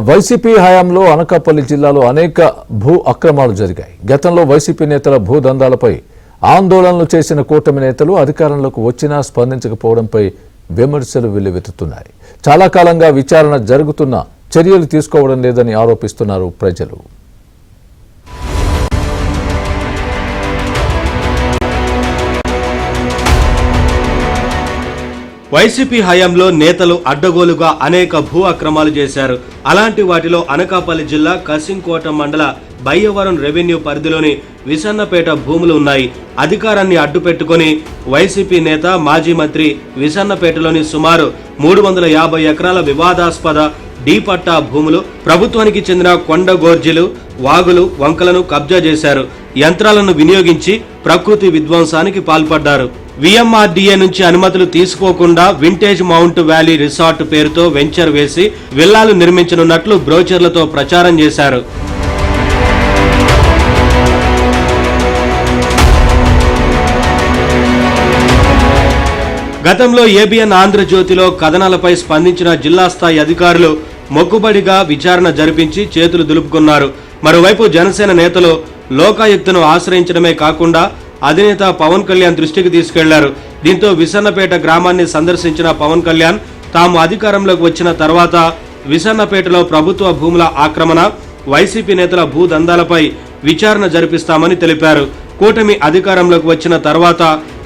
YCP హయాంలో అనకాపల్లి జిల్లాలో అనేక భూ అక్రమాలు జరిగాయి. గతంలో వైసీపీ నేతల భూదందాలపై ఆందోళనలు చేసిన కూటమి నేతలు అధికారంలోకి వచ్చినా స్పందించకపోవడంపై విమర్శలు వెల్లువెత్తుతున్నాయి. చాలా కాలంగా విచారణ జరుగుతున్నా చర్యలు తీసుకోవడం లేదని ఆరోపిస్తున్నారు ప్రజలు. వైసీపీ హయాంలో నేతలు అడ్డగోలుగా అనేక భూ అక్రమాలు చేశారు. అలాంటి వాటిలో అనకాపల్లి జిల్లా కసింకోట మండల బయ్యవరం రెవెన్యూ పరిధిలోని విసన్నపేట భూములు ఉన్నాయి. అధికారాన్ని అడ్డుపెట్టుకుని వైసీపీ నేత మాజీ మంత్రి విసన్నపేటలోని సుమారు 350 ఎకరాల వివాదాస్పద డి పట్టా భూములు, ప్రభుత్వానికి చెందిన కొండ గోర్జీలు, వాగులు, వంకలను కబ్జా చేశారు. యంత్రాలను వినియోగించి ప్రకృతి విధ్వంసానికి పాల్పడ్డారు. విఎంఆర్డీఏ నుంచి అనుమతులు తీసుకోకుండా వింటేజ్ మౌంట్ వ్యాలీ రిసార్ట్ పేరుతో వెంచర్ వేసి విల్లాలు నిర్మించనున్నట్లు బ్రోచర్లతో ప్రచారం చేశారు. గతంలో ఏబిఎన్ ఆంధ్రజ్యోతిలో కథనాలపై స్పందించిన జిల్లా స్థాయి అధికారులు మొక్కుబడిగా విచారణ జరిపించి చేతులు దులుపుకున్నారు. మరోవైపు జనసేన నేతలు లోకాయుక్తను ఆశ్రయించడమే కాకుండా అధినేత పవన్ కళ్యాణ్ దృష్టికి తీసుకెళ్లారు. దీంతో విసన్నపేట గ్రామాన్ని సందర్శించిన పవన్ కళ్యాణ్ తాము అధికారంలోకి వచ్చిన తర్వాత విసన్నపేటలో ప్రభుత్వ భూముల ఆక్రమణ, వైసీపీ నేతల భూదందాలపై విచారణ జరిపిస్తామని తెలిపారు. కూటమి అధికారంలోకి వచ్చిన తర్వాత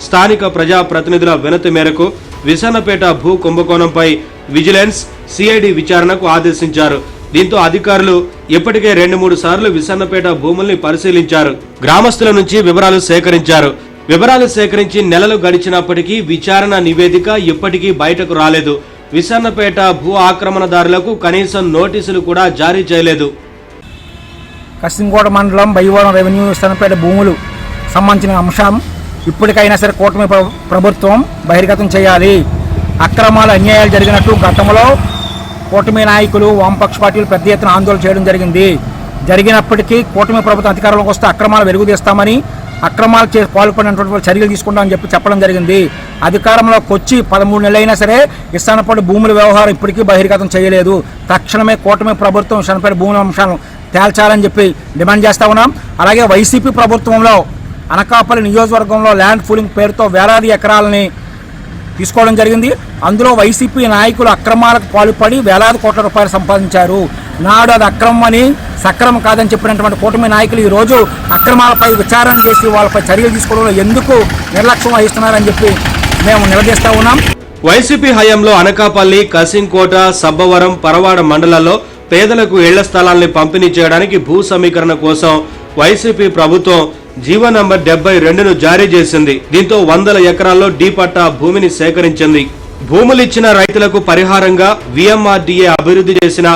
స్థానిక ప్రజాప్రతినిధుల వినతి మేరకు విసన్నపేట భూ కుంభకోణంపై విజిలెన్స్, సిఐడి విచారణకు ఆదేశించారు. దీంతో అధికారులు ఇప్పటికే 2-3 సార్లు విసన్నపేట భూముల్ని పరిశీలించారు. గ్రామస్తుల నుంచి వివరాలు సేకరించి నెలలు గడిచినప్పటికీ విచారణ నివేదిక ఇప్పటికీ బయటకు రాలేదు. విసన్నపేట భూ ఆక్రమణదారులకు కనీసం నోటీసులు కూడా జారీ చేయలేదు. కసింకోట మండలం బయ్యవరం రెవెన్యూ విసన్నపేట భూములు సంబంధించిన అంశం ఇప్పటికైనా సరే కూటమి ప్రభుత్వం బహిర్గతం చేయాలి. అక్రమాలు, అన్యాయాలు జరిగినట్టు గతంలో కూటమి నాయకులు, వామపక్ష పార్టీలు పెద్ద ఎత్తున ఆందోళన చేయడం జరిగినప్పటికీ కూటమి ప్రభుత్వం అధికారంలోకి వస్తే అక్రమాలు వెలుగుదీస్తామని, అక్రమాలు పాల్పడినటువంటి చర్యలు తీసుకుంటామని చెప్పడం జరిగింది. అధికారంలోకి వచ్చి 13 నెలలైనా సరే విసన్నపేట భూముల వ్యవహారం ఇప్పటికీ బహిర్గతం చేయలేదు. తక్షణమే కూటమి ప్రభుత్వం విసన్నపేట భూముల అంశాలను తేల్చాలని చెప్పి డిమాండ్ చేస్తా ఉన్నాం. అలాగే వైసీపీ ప్రభుత్వంలో అనకాపల్లి నియోజకవర్గంలో ల్యాండ్ పూలింగ్ పేరుతో వేలాది ఎకరాలని తీసుకోవడం జరిగింది. అందులో వైసీపీ నాయకులు అక్రమాలకు పాల్పడి వేలాది కోట్ల రూపాయలు సంపాదించారు. నాడు అది అక్రమమని, సక్రమం కాదని చెప్పినటువంటి కూటమి నాయకులు ఈరోజు అక్రమాలపై విచారణ చేసి వాళ్ళపై చర్యలు తీసుకోవడంలో ఎందుకు నిర్లక్ష్యం వహిస్తున్నారని చెప్పి మేము నిలదీస్తా ఉన్నాం. వైసీపీ హయాంలో అనకాపల్లి, కసింకోట, సబ్బవరం, పరవాడ మండలాల్లో పేదలకు ఇళ్ల స్థలాల్ని పంపిణీ చేయడానికి భూ సమీకరణ కోసం వైసీపీ ప్రభుత్వం జీవో నంబర్ 72ను జారీ చేసింది. దీంతో 100 ఎకరాల్లో డి పట్టా భూమిని సేకరించింది. భూములిచ్చిన రైతులకు పరిహారంగా విఎంఆర్డీఏ అభివృద్ధి చేసిన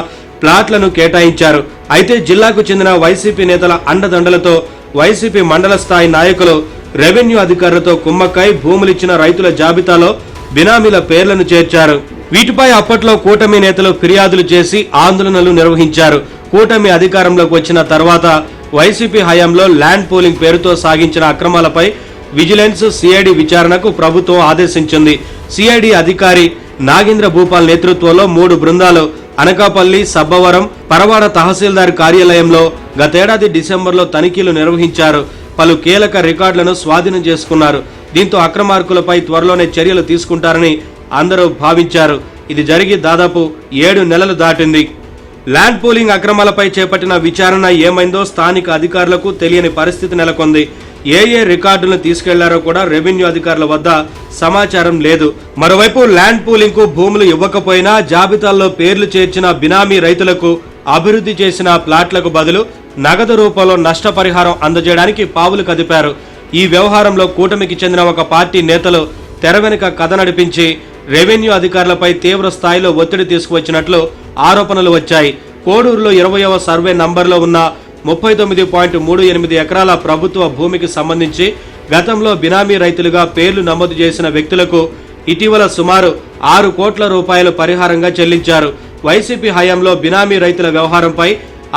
ప్లాట్లను కేటాయించారు. అయితే జిల్లాకు చెందిన వైసీపీ నేతల అండదండలతో వైసీపీ మండల స్థాయి నాయకులు రెవెన్యూ అధికారులతో కుమ్మక్కై భూములిచ్చిన రైతుల జాబితాలో బినామీల పేర్లను చేర్చారు. వీటిపై అప్పట్లో కూటమి నేతలు ఫిర్యాదులు చేసి ఆందోళనలు నిర్వహించారు. కూటమి అధికారంలోకి వచ్చిన తర్వాత వైసీపీ హయాంలో ల్యాండ్ పూలింగ్ పేరుతో సాగించిన అక్రమాలపై విజిలెన్స్, సిఐడి విచారణకు ప్రభుత్వం ఆదేశించింది. సిఐడి అధికారి నాగేంద్ర భూపాల్ నేతృత్వంలో 3 బృందాలు అనకాపల్లి, సబ్బవరం, పరవాడ తహసీల్దార్ కార్యాలయంలో గతేడాది డిసెంబర్లో తనిఖీలు నిర్వహించారు. పలు కీలక రికార్డులను స్వాధీనం చేసుకున్నారు. దీంతో అక్రమార్కులపై త్వరలోనే చర్యలు తీసుకుంటారని అందరూ భావించారు. ఇది జరిగి దాదాపు 7 నెలలు దాటింది. ల్యాండ్ పూలింగ్ అక్రమాలపై చేపట్టిన విచారణ ఏమైందో స్థానిక అధికారులకు తెలియని పరిస్థితి నెలకొంది. ఏ రికార్డులను తీసుకెళ్లారో కూడా రెవెన్యూ అధికారుల వద్ద సమాచారం లేదు. మరోవైపు ల్యాండ్ పూలింగ్ కు భూములు ఇవ్వకపోయినా జాబితాల్లో పేర్లు చేర్చిన బినామీ రైతులకు అభివృద్ధి చేసిన ప్లాట్లకు బదులు నగదు రూపంలో నష్టపరిహారం అందజేయడానికి పావులు కదిపారు. ఈ వ్యవహారంలో కూటమికి చెందిన ఒక పార్టీ నేతలు తెర వెనుక కథ నడిపించి రెవెన్యూ అధికారులపై తీవ్ర స్థాయిలో ఒత్తిడి తీసుకువచ్చినట్లు ఆరోపణలు వచ్చాయి. కోడూరులో 20వ సర్వే నంబర్లో ఉన్న 39.38 ఎకరాల ప్రభుత్వ భూమికి సంబంధించి గతంలో బినామీ రైతులుగా పేర్లు నమోదు చేసిన వ్యక్తులకు ఇటీవల సుమారు 6 కోట్ల రూపాయలు పరిహారంగా చెల్లించారు. వైసీపీ హయాంలో బినామీ రైతుల వ్యవహారంపై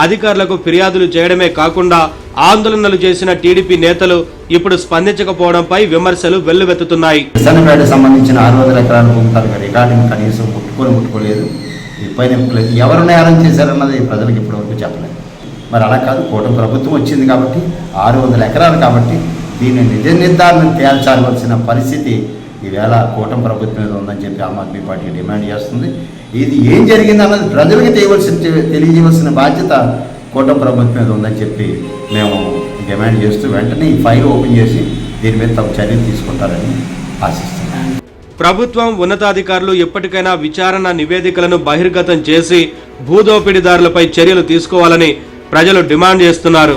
అధికారులకు ఫిర్యాదులు చేయడమే కాకుండా ఆందోళనలు చేసిన టీడీపీ నేతలు ఇప్పుడు స్పందించకపోవడంపై విమర్శలు వెల్లువెత్తుతున్నాయి. సంబంధించిన 600 ఎకరాల భూమి రికార్డింగ్ కనీసం ముట్టుకోలేదు. పైన ఎవరు నేరం చేశారన్నది ప్రజలకు ఇప్పటివరకు చెప్పలేదు. మరి అలా కాదు, కూటమి ప్రభుత్వం వచ్చింది కాబట్టి 600 ఎకరాలు కాబట్టి దీన్ని నిజ నిర్ధారణ తేల్చాల్సిన పరిస్థితి ఈవేళ కూటమి ప్రభుత్వం మీద ఉందని చెప్పి ఆమ్ ఆద్మీ పార్టీ డిమాండ్ చేస్తుంది. ఇది ఏం జరిగింది అన్నది ప్రజలకు తెలియజేయవలసిన బాధ్యత కూటమి ప్రభుత్వం మీద ఉందని చెప్పి మేము డిమాండ్ చేస్తూ వెంటనే ఈ ఫైల్ ఓపెన్ చేసి దీని మీద తగు చర్యలు తీసుకుంటారని ఆశిస్తున్నాం. ప్రభుత్వం ఉన్నతాధికారులు ఎప్పటికైనా విచారణ నివేదికలను బహిర్గతం చేసి భూదోపిడీదారులపై చర్యలు తీసుకోవాలని ప్రజలు డిమాండ్ చేస్తున్నారు.